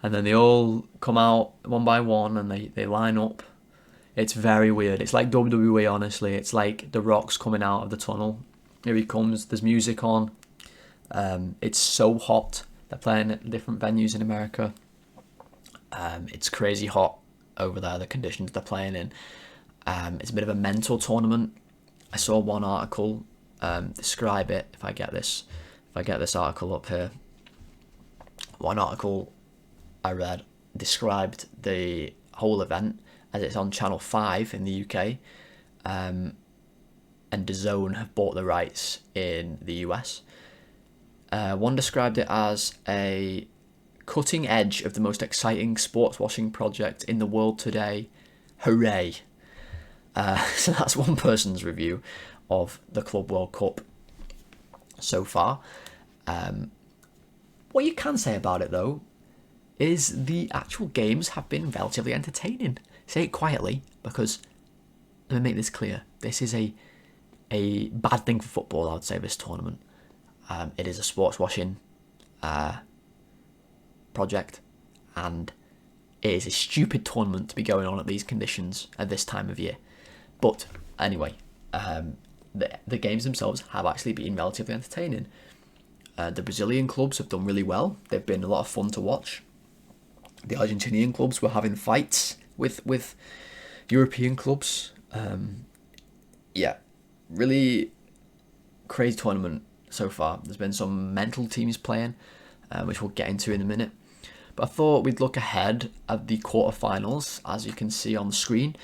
And then they all come out one by one and they line up. It's very weird. It's like WWE, honestly. It's like The Rock's coming out of the tunnel. Here he comes. There's music on. It's so hot. They're playing at different venues in America. It's crazy hot over there, the conditions they're playing in. It's a bit of a mental tournament. I saw one article describe it. If I get this article up here, one article I read described the whole event as it's on Channel 5 in the UK, and DAZN have bought the rights in the US. One described it as a cutting edge of the most exciting sports washing project in the world today. Hooray! So that's one person's review of the Club World Cup so far. What you can say about it, though, is the actual games have been relatively entertaining. Say it quietly, because let me make this clear. This is a bad thing for football, I would say, this tournament. It is a sports washing project, and it is a stupid tournament to be going on at these conditions at this time of year. But anyway, the games themselves have actually been relatively entertaining. The Brazilian clubs have done really well. They've been a lot of fun to watch. The Argentinian clubs were having fights with European clubs. Really crazy tournament so far. There's been some mental teams playing, which we'll get into in a minute. But I thought we'd look ahead at the quarterfinals, as you can see on the screen,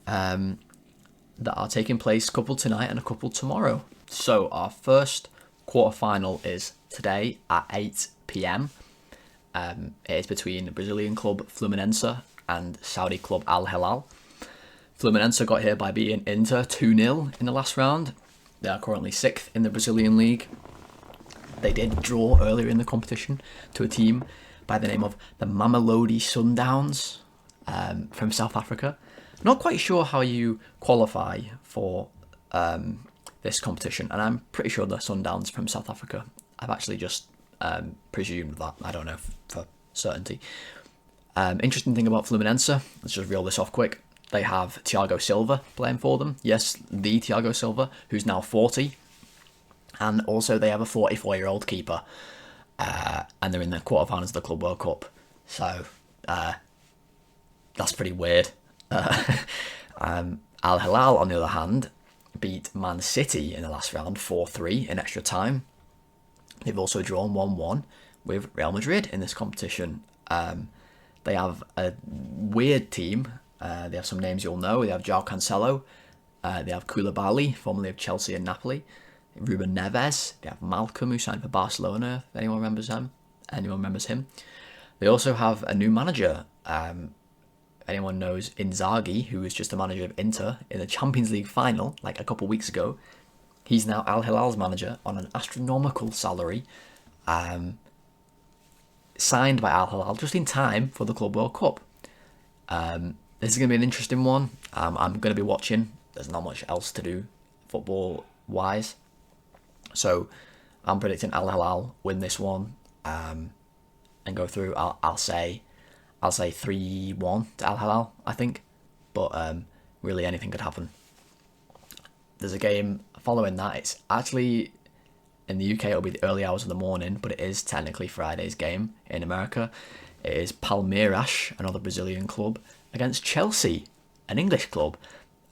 that are taking place, a couple tonight and a couple tomorrow. So our first quarterfinal is today at 8 p.m. It is between Brazilian club Fluminense and Saudi club Al Hilal. Fluminense got here by beating Inter 2-0 in the last round. They are currently 6th in the Brazilian league. They did draw earlier in the competition to a team by the name of the Mamelodi Sundowns from South Africa. Not quite sure how you qualify for this competition, and I'm pretty sure the Sundowns from South Africa. I've actually just presumed that. I don't know for certainty. Interesting thing about Fluminense, let's just reel this off quick. They have Thiago Silva playing for them. Yes, the Thiago Silva, who's now 40. And also they have a 44-year-old keeper. And they're in the quarterfinals of the Club World Cup. So, that's pretty weird. Al Hilal, on the other hand, beat Man City in the last round 4-3 in extra time. They've also drawn 1-1 with Real Madrid in this competition. They have a weird team. They have some names you'll know. They have João Cancelo. They have Koulibaly, formerly of Chelsea and Napoli. Ruben Neves. They have Malcolm, who signed for Barcelona, if anyone remembers him. They also have a new manager. Anyone knows Inzaghi, who was just the manager of Inter in the Champions League final, like a couple of weeks ago. He's now Al Hilal's manager on an astronomical salary. Signed by Al Hilal just in time for the Club World Cup. This is going to be an interesting one. I'm going to be watching. There's not much else to do football-wise. So I'm predicting Al Hilal win this one and go through. I'll say 3-1 to Al Hilal, I think. But really anything could happen. There's a game following that. It's actually, in the UK, it'll be the early hours of the morning, but it is technically Friday's game in America. It is Palmeiras, another Brazilian club, against Chelsea, an English club.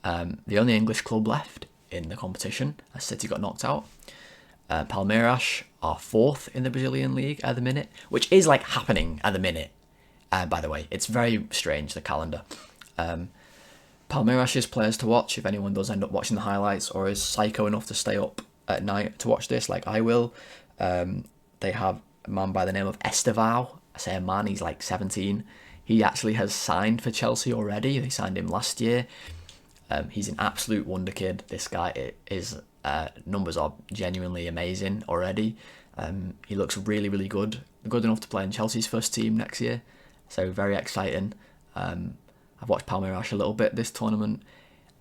The only English club left in the competition, as City got knocked out. Palmeiras are 4th in the Brazilian league at the minute, which is like happening at the minute. By the way, it's very strange, the calendar. Palmeiras' players to watch, if anyone does end up watching the highlights or is psycho enough to stay up at night to watch this, like I will. They have a man by the name of Estevao. I say a man, he's like 17. He actually has signed for Chelsea already. They signed him last year. He's an absolute wonder kid. This guy, his numbers are genuinely amazing already. He looks really, really good. Good enough to play in Chelsea's first team next year. So very exciting. I've watched Palmeiras a little bit this tournament.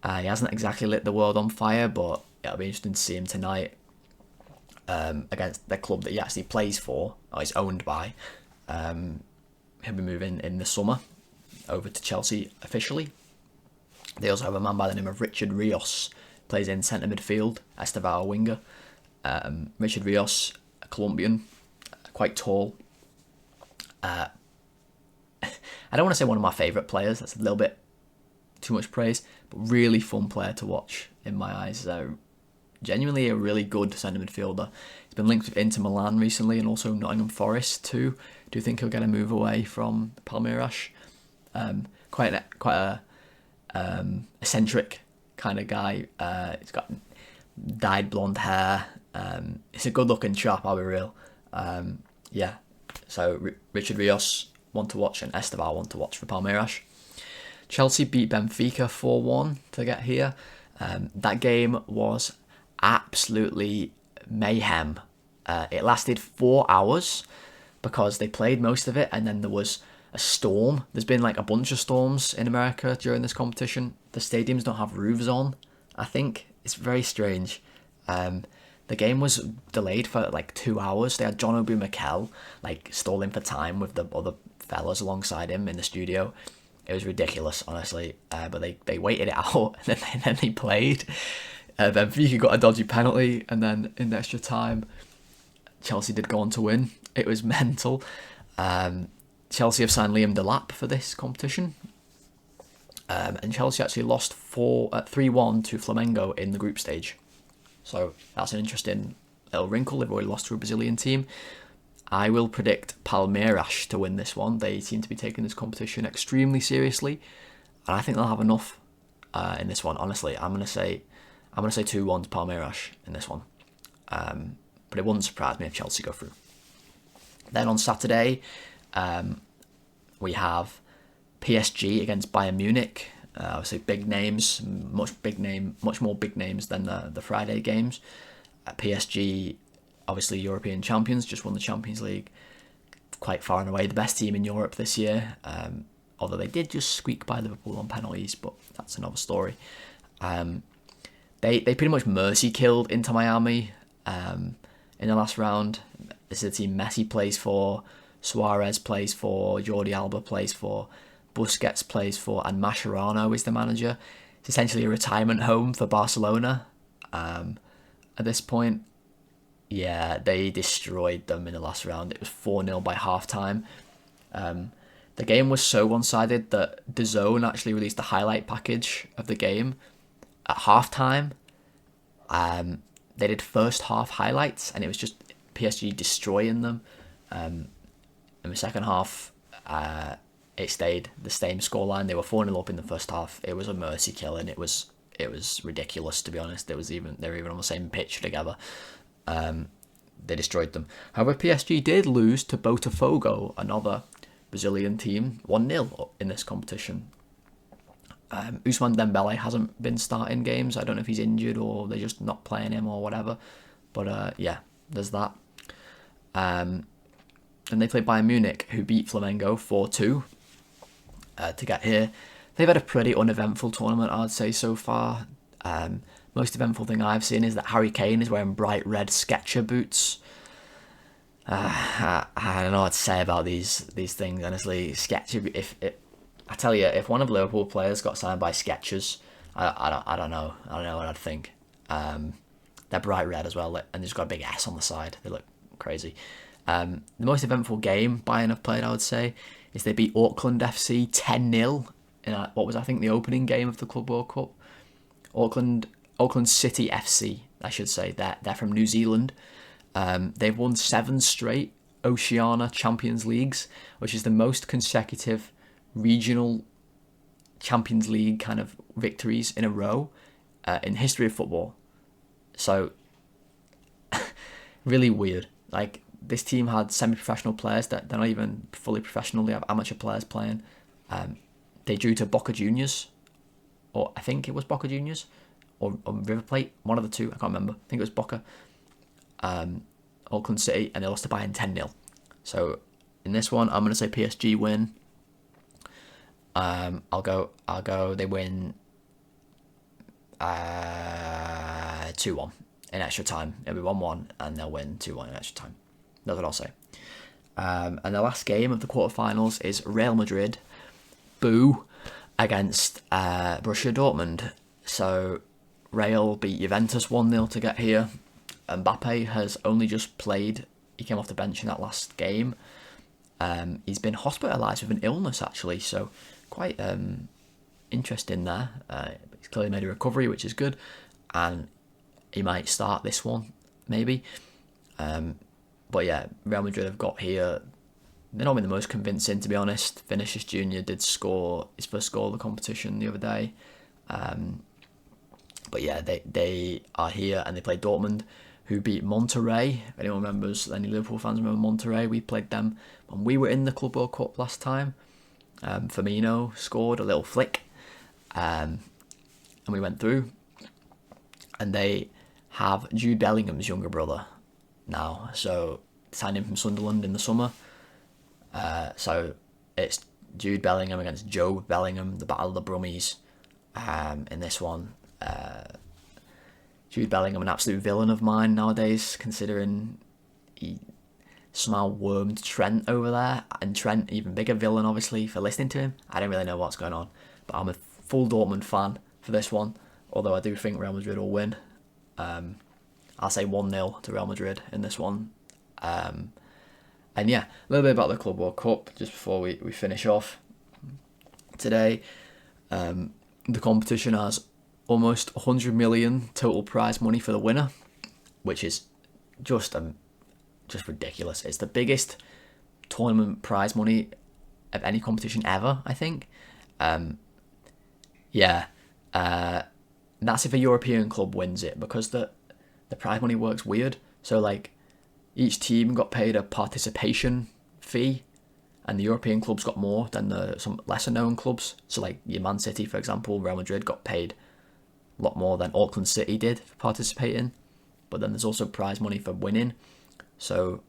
He hasn't exactly lit the world on fire, but it'll be interesting to see him tonight against the club that he actually plays for, or is owned by. He'll be moving in the summer over to Chelsea officially. They also have a man by the name of Richard Rios, plays in centre midfield, Estevao winger. Richard Rios, a Colombian, quite tall. I don't want to say one of my favourite players, that's a little bit too much praise, but really fun player to watch in my eyes. genuinely a really good centre midfielder. He's been linked with Inter Milan recently and also Nottingham Forest too. Do you think he'll get a move away from Palmeiras? Quite a eccentric kind of guy. He's got dyed blonde hair. It's a good looking chap, I'll be real. Yeah, so Richard Rios, one to watch, and Esteval, one to watch for Palmeiras. Chelsea beat Benfica 4-1 to get here. That game was absolutely mayhem. It lasted 4 hours because they played most of it, and then there was a storm. There's been like a bunch of storms in America during this competition. The stadiums don't have roofs on, I think. It's very strange. The game was delayed for like 2 hours. They had John Obi Mikel like stalling for time with the other fellas alongside him in the studio. It was ridiculous, honestly. But they waited it out and then they played. Benfica got a dodgy penalty, and then in the extra time, Chelsea did go on to win. It was mental. Chelsea have signed Liam Delap for this competition. And Chelsea actually lost 3-1 to Flamengo in the group stage. So that's an interesting little wrinkle. They've already lost to a Brazilian team. I will predict Palmeiras to win this one. They seem to be taking this competition extremely seriously, and I think they'll have enough in this one. Honestly, I'm gonna say 2-1 to Palmeiras in this one. But it wouldn't surprise me if Chelsea go through. Then on Saturday, we have PSG against Bayern Munich. Obviously big names, much more big names than the Friday games. PSG, obviously European champions, just won the Champions League. Quite far and away the best team in Europe this year. Although they did just squeak by Liverpool on penalties, but that's another story. They pretty much mercy killed Inter Miami in the last round. This is a team Messi plays for, Suarez plays for, Jordi Alba plays for, Busquets plays for, and Mascherano is the manager. It's essentially a retirement home for Barcelona. At this point, yeah, they destroyed them in the last round. It was 4-0 by half-time. The game was so one-sided that DAZN actually released a highlight package of the game at half-time. They did first half highlights, and it was just PSG destroying them. In the second half, it stayed the same scoreline. They were 4-0 up in the first half. It was a mercy kill, and it was ridiculous, to be honest. They were even on the same pitch together. They destroyed them. However, PSG did lose to Botafogo, another Brazilian team, 1-0 in this competition. Ousmane Dembele hasn't been starting games. I don't know if he's injured or they're just not playing him or whatever. But yeah, there's that. And they played Bayern Munich, who beat Flamengo 4-2 to get here. They've had a pretty uneventful tournament, I'd say, so far. Most eventful thing I've seen is that Harry Kane is wearing bright red Skechers boots. I don't know what to say about these things, honestly. Skechers, I tell you, if one of Liverpool players got signed by Skechers, I don't know what I'd think. They're bright red as well, and they've got a big S on the side. They look crazy. The most eventful game Bayern have played, I would say, is they beat Auckland FC 10-0 in what was, I think, the opening game of the Club World Cup. Auckland City FC, I should say. They're from New Zealand. They've won 7 straight Oceania Champions Leagues, which is the most consecutive regional Champions League kind of victories in a row in the history of football. So, really weird. Like, this team had semi-professional players that they're not even fully professional. They have amateur players playing. They drew to Boca Juniors, or I think it was Boca Juniors, or River Plate, one of the two. I can't remember. I think it was Boca. Auckland City, and they lost to Bayern 10-0. So in this one, I'm going to say PSG win. I'll go. They win 2-1 in extra time. It'll be 1-1, and they'll win 2-1 in extra time. That's what I'll say. And the last game of the quarterfinals is Real Madrid, boo, against Borussia Dortmund. So Real beat Juventus 1-0 to get here. Mbappe has only just played. He came off the bench in that last game. He's been hospitalised with an illness, actually, so quite interesting there. He's clearly made a recovery, which is good. And he might start this one, maybe. But yeah, Real Madrid have got here. They're not been the most convincing, to be honest. Vinicius Jr. did score his first goal of the competition the other day. But yeah, they are here and they play Dortmund, who beat Monterrey. If anyone remembers, any Liverpool fans remember Monterrey? We played them when we were in the Club World Cup last time. Firmino scored a little flick, and we went through. And they have Jude Bellingham's younger brother now, so signed him from Sunderland in the summer. So it's Jude Bellingham against Joe Bellingham, the Battle of the Brummies. In this one, Jude Bellingham, an absolute villain of mine nowadays, considering he somehow wormed Trent over there, and Trent, even bigger villain obviously for listening to him. I don't really know what's going on, but I'm a full Dortmund fan for this one, although I do think Real Madrid will win. I'll say 1-0 to Real Madrid in this one. And yeah, a little bit about the Club World Cup just before we finish off today. The competition has almost 100 million total prize money for the winner, which is just ridiculous. It's the biggest tournament prize money of any competition ever, I think. That's if a European club wins it, because the prize money works weird. So like each team got paid a participation fee, and the European clubs got more than some lesser known clubs. So like your Man City, for example, Real Madrid got paid a lot more than Auckland City did for participating. But then there's also prize money for winning. So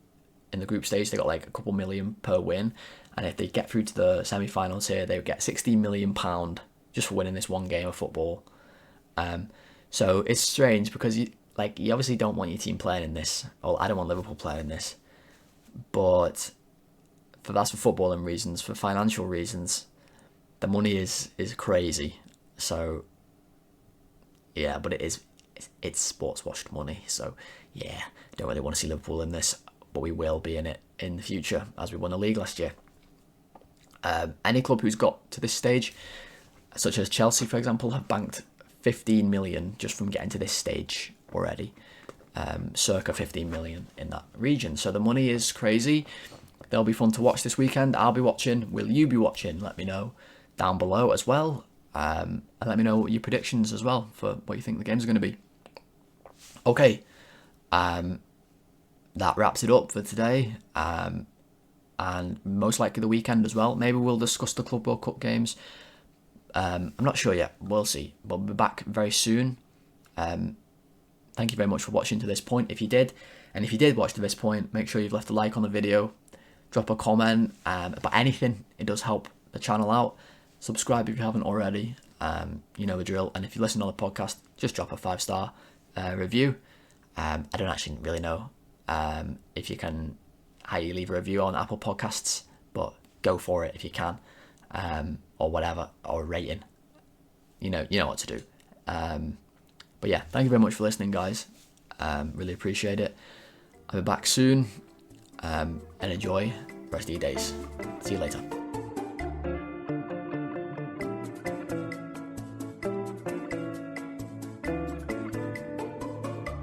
in the group stage, they got like a couple million per win. And if they get through to the semi-finals here, they would get £16 million just for winning this one game of football. So it's strange because you obviously don't want your team playing in this. Well, I don't want Liverpool playing in this. But that's for footballing reasons. For financial reasons, the money is crazy. So yeah, but it's sports washed money. So yeah, don't really want to see Liverpool in this, but we will be in it in the future as we won the league last year. Any club who's got to this stage, such as Chelsea, for example, have banked 15 million just from getting to this stage already. Circa 15 million in that region. So the money is crazy. They'll be fun to watch this weekend. I'll be watching. Will you be watching? Let me know down below as well. And let me know your predictions as well for what you think the games are going to be. Okay. That wraps it up for today. And most likely the weekend as well. Maybe we'll discuss the Club World Cup games. I'm not sure yet. We'll see. We'll be back very soon. Thank you very much for watching to this point, if you did. And if you did watch to this point, make sure you've left a like on the video. Drop a comment about anything. It does help the channel out. Subscribe if you haven't already. You know the drill. And if you listen on the podcast, just drop a 5-star review. I don't actually really know if you can, how you leave a review on Apple Podcasts, but go for it if you can. Or whatever, or a rating. You know what to do. But yeah, thank you very much for listening, guys. Really appreciate it. I'll be back soon. And enjoy the rest of your days. See you later.